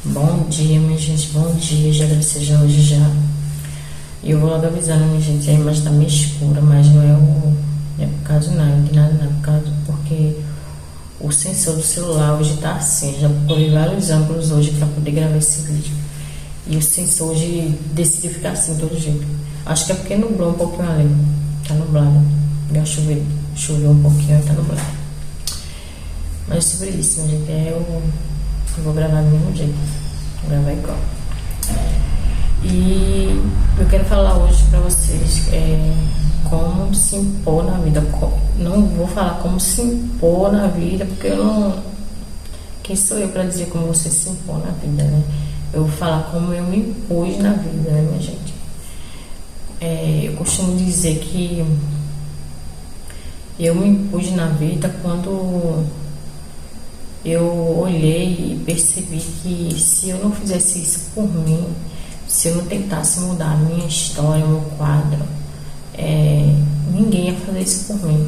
Bom dia, minha gente, bom dia, já seja hoje já. E eu vou logo avisando, minha gente, a imagem tá meio escura, mas não é por causa não tem nada não, é por causa porque o sensor do celular hoje tá assim, já procurei vários ângulos hoje para poder gravar esse vídeo. E o sensor hoje decidiu ficar assim, todo jeito. Acho que é porque nublou um pouquinho ali, tá nublado. Já choveu um pouquinho e tá nublado. Mas sobre isso, minha gente, eu vou gravar do mesmo jeito, vou gravar igual. E eu quero falar hoje pra vocês como se impor na vida. Não vou falar como se impor na vida, porque eu não. Quem sou eu pra dizer como você se impor na vida, né? Eu vou falar como eu me impus na vida, né, minha gente? Eu costumo dizer que eu me impus na vida quando eu olhei e percebi que se eu não fizesse isso por mim, se eu não tentasse mudar a minha história, o meu quadro, ninguém ia fazer isso por mim.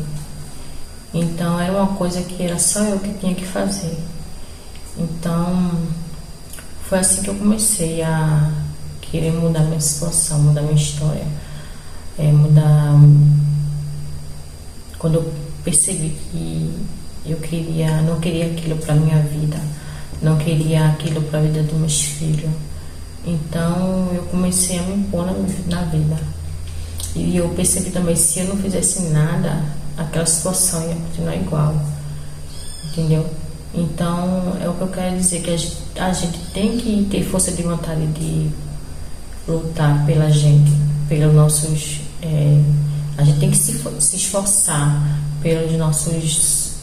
Então era uma coisa que era só eu que tinha que fazer. Então foi assim que eu comecei a querer mudar minha situação, mudar minha história, mudar. Quando eu percebi que eu não queria aquilo para minha vida, não queria aquilo para a vida dos meus filhos. Então eu comecei a me impor na vida. E eu percebi também, se eu não fizesse nada, aquela situação ia continuar igual. Entendeu? Então é o que eu quero dizer, que a gente tem que ter força de vontade de lutar pela gente, pelos nossos. A gente tem que se esforçar pelos nossos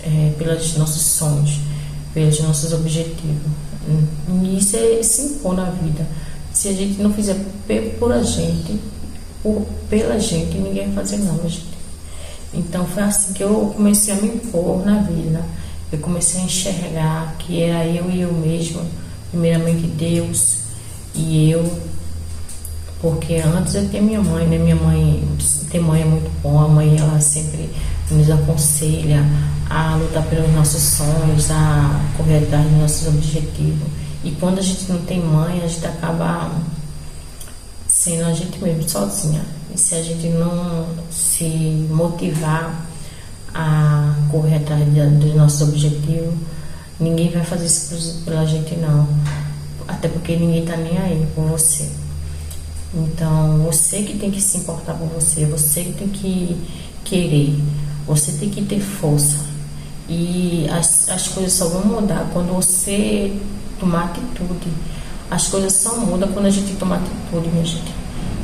sonhos, pelos nossos objetivos. E isso é se impor na vida. Se a gente não fizer por a gente, pela gente, ninguém vai fazer não, gente. Então foi assim que eu comecei a me impor na vida. Eu comecei a enxergar que era eu e eu mesma, primeiramente Deus e eu. Porque antes eu tinha minha mãe, né? Minha mãe, ter mãe é muito bom. A mãe, ela sempre nos aconselha a lutar pelos nossos sonhos, a correr atrás dos nossos objetivos. E quando a gente não tem mãe, a gente acaba sendo a gente mesmo, sozinha. E se a gente não se motivar a correr atrás dos nossos objetivos, ninguém vai fazer isso pela gente não. Até porque ninguém tá nem aí por você. Então, você que tem que se importar por você, você que tem que querer, você tem que ter força. E as coisas só vão mudar quando você tomar atitude. As coisas só mudam quando a gente toma atitude, minha gente.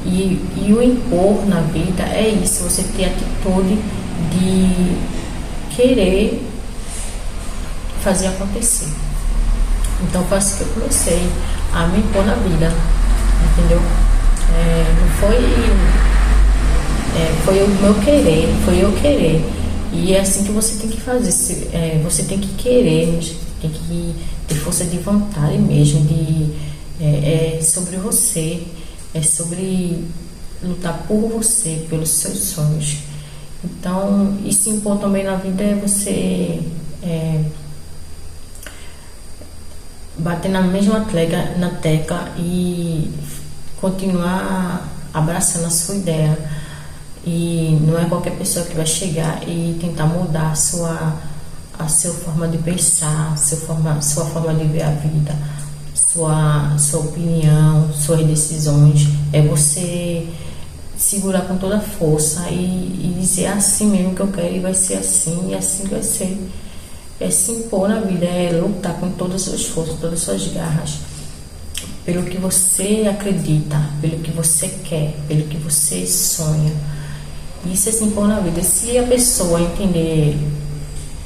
E o impor na vida é isso, você ter atitude de querer fazer acontecer. Então, foi assim que eu comecei a me impor na vida, entendeu? Foi o meu querer, foi eu querer. E é assim que você tem que fazer. Você tem que querer, tem que ter força de vontade mesmo. É sobre você, é sobre lutar por você, pelos seus sonhos. Então, e se impor também na vida é você bater na mesma tecla e continuar abraçando a sua ideia. E não é qualquer pessoa que vai chegar e tentar mudar a sua forma de pensar, sua forma de ver a vida, sua opinião, suas decisões. É você segurar com toda a força e dizer: é assim mesmo que eu quero e vai ser assim, e assim vai ser. É se impor na vida, é lutar com todas as suas forças, todas as suas garras, pelo que você acredita, pelo que você quer, pelo que você sonha. Isso é se impor na vida. Se a pessoa entender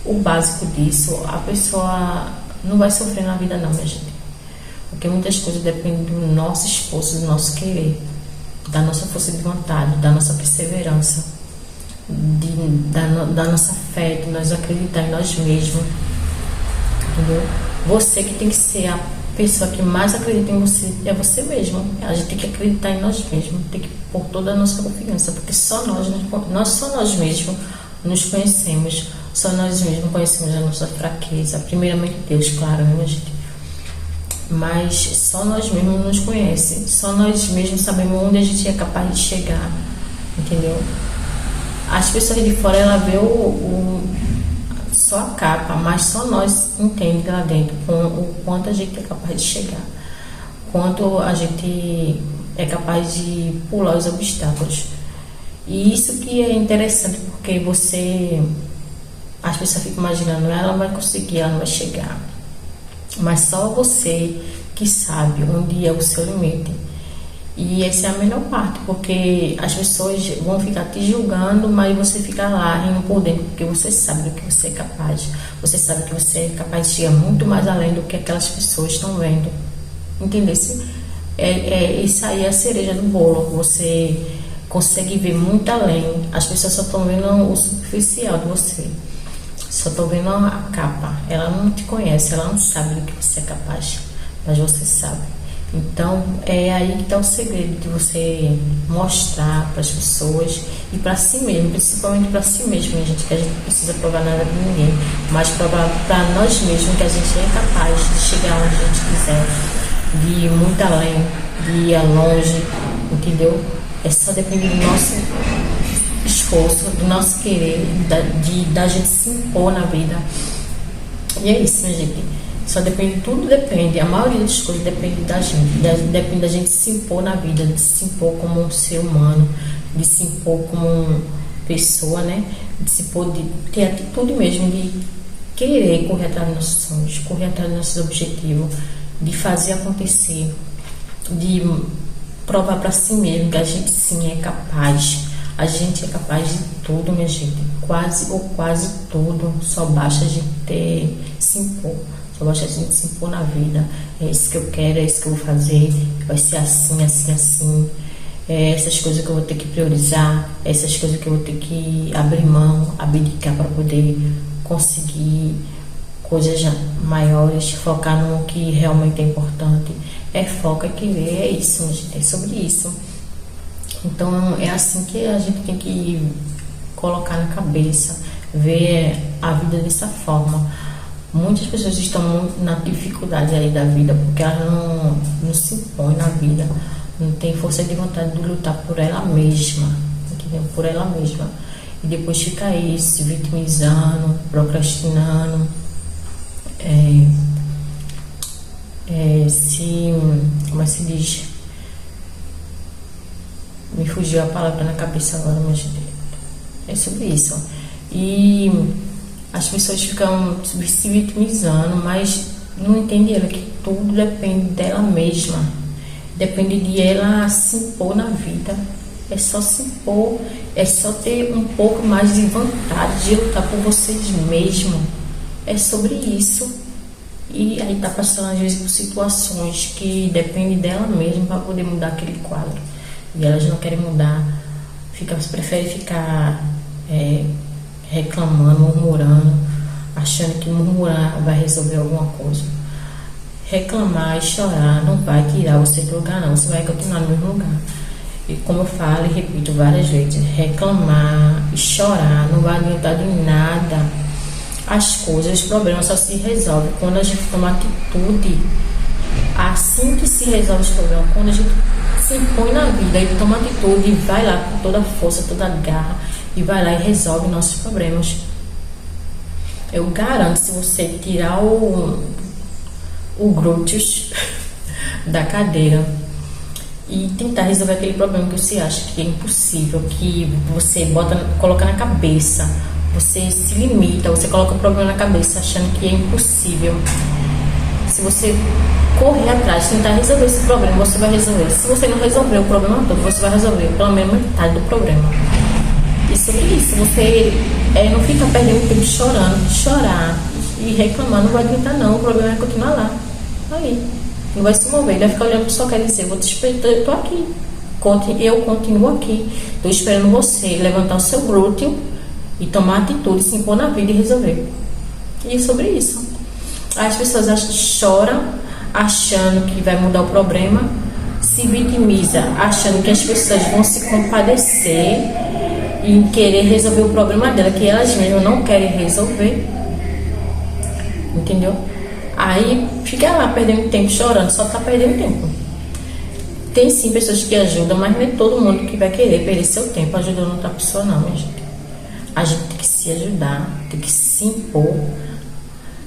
o básico disso, a pessoa não vai sofrer na vida não, minha gente. Porque muitas coisas dependem do nosso esforço, do nosso querer, da nossa força de vontade, da nossa perseverança, da nossa fé, de nós acreditar em nós mesmos. Entendeu? Você que tem que ser a pessoa que mais acredita em você é você mesmo. A gente tem que acreditar em nós mesmos, tem que pôr toda a nossa confiança, porque só nós mesmos nos conhecemos, só nós mesmos conhecemos a nossa fraqueza. Primeiramente Deus, claro, né, minha gente? mas só nós mesmos nos conhecemos, só nós mesmos sabemos onde a gente é capaz de chegar, entendeu? As pessoas de fora, ela vê só a capa, mas só nós entendemos lá dentro o quanto a gente é capaz de chegar, quanto a gente é capaz de pular os obstáculos. E isso que é interessante, porque as pessoas ficam imaginando, ela não vai conseguir, ela não vai chegar. Mas só você que sabe onde é o seu limite. E essa é a melhor parte, porque as pessoas vão ficar te julgando, mas você fica lá rindo por dentro, porque você sabe do que você é capaz. Você sabe que você é capaz de chegar muito mais além do que aquelas pessoas estão vendo. Entendeu? Isso aí é a cereja do bolo. Você consegue ver muito além. As pessoas só estão vendo o superficial de você. Só estão vendo a capa. Ela não te conhece, ela não sabe do que você é capaz. Mas você sabe. Então, é aí que está o segredo de você mostrar para as pessoas e para si mesmo, principalmente para si mesmo, gente, que a gente não precisa provar nada de ninguém, mas provar para nós mesmos que a gente é capaz de chegar onde a gente quiser, de ir muito além, de ir longe, entendeu? É só depender do nosso esforço, do nosso querer, da gente se impor na vida. E é isso, minha gente. Só depende, tudo depende, a maioria das coisas depende da gente, depende da gente se impor na vida, de se impor como um ser humano, de se impor como uma pessoa, né? De se impor, de ter atitude mesmo, de querer correr atrás dos nossos sonhos, correr atrás dos nossos objetivos, de fazer acontecer, de provar para si mesmo que a gente sim é capaz. A gente é capaz de tudo, minha gente, quase tudo, só basta a gente se impor. Eu gosto de se impor na vida. É isso que eu quero, é isso que eu vou fazer. Vai ser assim, assim, assim. É essas coisas que eu vou ter que priorizar. Essas coisas que eu vou ter que abrir mão, abdicar para poder conseguir coisas maiores. Focar no que realmente é importante. É foco, é querer, é isso, gente. É sobre isso. Então é assim que a gente tem que colocar na cabeça. Ver a vida dessa forma. Muitas pessoas estão muito na dificuldade aí da vida, porque elas não se impõem na vida, não tem força de vontade de lutar por ela mesma, entendeu? Por ela mesma. E depois fica aí se vitimizando, procrastinando, como é que se diz? Me fugiu a palavra na cabeça agora, mas é sobre isso. E as pessoas ficam se vitimizando, mas não entendem ela que tudo depende dela mesma. Depende de ela se impor na vida. É só se impor, é só ter um pouco mais de vontade de lutar por vocês mesmos. É sobre isso. E aí tá passando às vezes por situações que dependem dela mesma para poder mudar aquele quadro. E elas não querem mudar, preferem ficar reclamando, murmurando, achando que murmurar vai resolver alguma coisa. Reclamar e chorar não vai tirar você do lugar, não. Você vai continuar no mesmo lugar. E como eu falo e repito várias vezes, reclamar e chorar não vai adiantar de nada. As coisas, os problemas só se resolvem quando a gente toma atitude. Assim que se resolve os problemas, quando a gente se impõe na vida e toma atitude e vai lá com toda a força, toda a garra, e vai lá e resolve nossos problemas. Eu garanto, se você tirar o glúteos da cadeira e tentar resolver aquele problema que você acha que é impossível, que você coloca na cabeça, você se limita, você coloca o problema na cabeça achando que é impossível. Se você correr atrás, tentar resolver esse problema, você vai resolver. Se você não resolver o problema todo, você vai resolver pelo menos metade do problema. E sobre isso, você não fica perdendo tempo chorando, chorar e reclamar, não vai adiantar não, o problema é continuar lá, aí, não vai se mover, ele vai ficar olhando para só quer dizer, vou te esperar, eu tô aqui, eu continuo aqui, estou esperando você levantar o seu glúteo e tomar atitude, se impor na vida e resolver. E é sobre isso. As pessoas choram achando que vai mudar o problema, se vitimiza achando que as pessoas vão se compadecer em querer resolver o problema dela, que elas mesmas não querem resolver, entendeu? Aí fica lá perdendo tempo, chorando, só tá perdendo tempo. Tem sim pessoas que ajudam, mas não é todo mundo que vai querer perder seu tempo ajudando outra pessoa, não, minha gente. A gente tem que se ajudar, tem que se impor.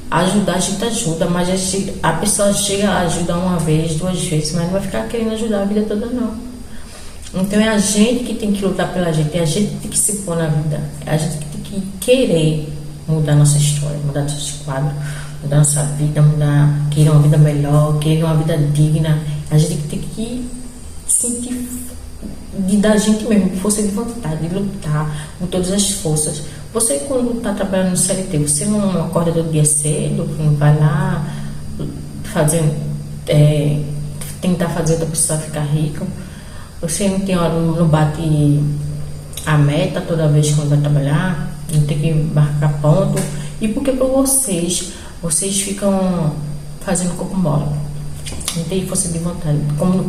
Ajudar, a gente ajuda, mas a pessoa chega, ajuda uma vez, duas vezes, mas não vai ficar querendo ajudar a vida toda, não. Então é a gente que tem que lutar pela gente, é a gente que tem que se pôr na vida, é a gente que tem que querer mudar nossa história, mudar nossos quadros, mudar nossa vida, querer uma vida melhor, querer uma vida digna. A gente tem que sentir da gente mesmo, força de vontade, de lutar com todas as forças. Você, quando está trabalhando no CLT, você não acorda todo dia cedo, não vai lá tentar fazer outra pessoa ficar rica. Você não tem hora, não bate a meta toda vez quando vai trabalhar, não tem que marcar ponto. E porque por vocês ficam fazendo corpo mole. Não tem força de vontade.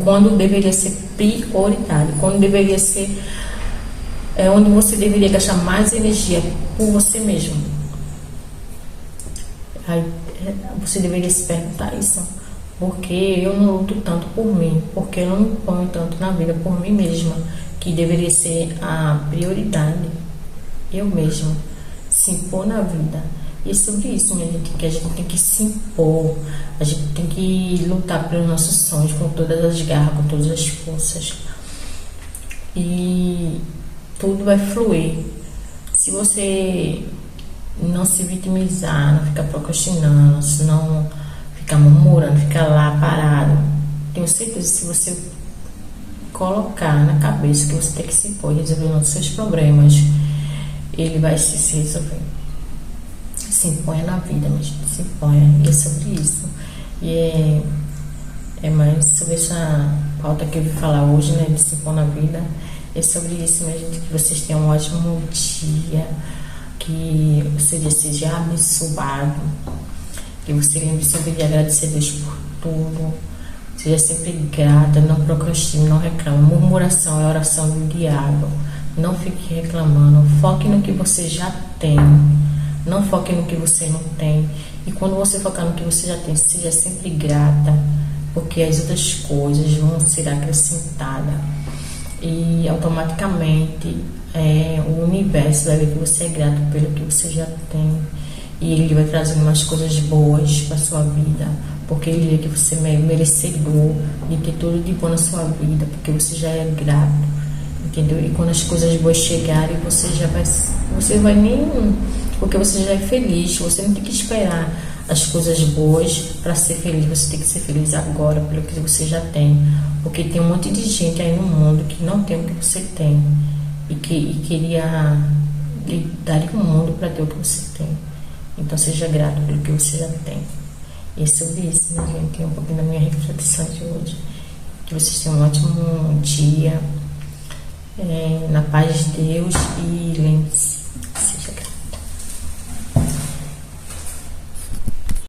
Quando deveria ser prioridade, quando deveria ser onde você deveria gastar mais energia por você mesmo. Aí, você deveria se perguntar isso. Porque eu não luto tanto por mim? Porque eu não me ponho tanto na vida por mim mesma? Que deveria ser a prioridade. Eu mesma. Se impor na vida. E é sobre isso, minha gente, que a gente tem que se impor. A gente tem que lutar pelos nossos sonhos com todas as garras, com todas as forças. E tudo vai fluir. Se você não se vitimizar, não ficar procrastinando, se não ficar murmurando, ficar lá parado, tenho certeza que se você colocar na cabeça que você tem que se impor e resolver os seus problemas, ele vai se resolver. Se imponha na vida, mas se imponha. E é sobre isso. E é mais sobre essa pauta que eu vim falar hoje, né? De se impor na vida. É sobre isso, minha gente. Que vocês tenham um ótimo dia. Que o seu dia seja abençoado. Que você lembre sempre de agradecer a Deus por tudo. Seja sempre grata, não procrastine, não reclame. Murmuração é oração do diabo. Não fique reclamando. Foque no que você já tem. Não foque no que você não tem. E quando você focar no que você já tem, seja sempre grata, porque as outras coisas vão ser acrescentadas. E automaticamente o universo vai ver que você é grato pelo que você já tem. E ele vai trazendo umas coisas boas para sua vida, porque ele vê que você é merecedor de ter tudo de bom na sua vida, porque você já é grato, entendeu? E quando as coisas boas chegarem, você vai nem, porque você já é feliz. Você não tem que esperar as coisas boas para ser feliz. Você tem que ser feliz agora pelo que você já tem, porque tem um monte de gente aí no mundo que não tem o que você tem e queria dar o mundo para ter o que você tem. Então seja grato pelo que você já tem. E é sobre isso, minha gente, é um pouquinho da minha reflexão de hoje. Que vocês tenham um ótimo dia, na paz de Deus, e lembre-se,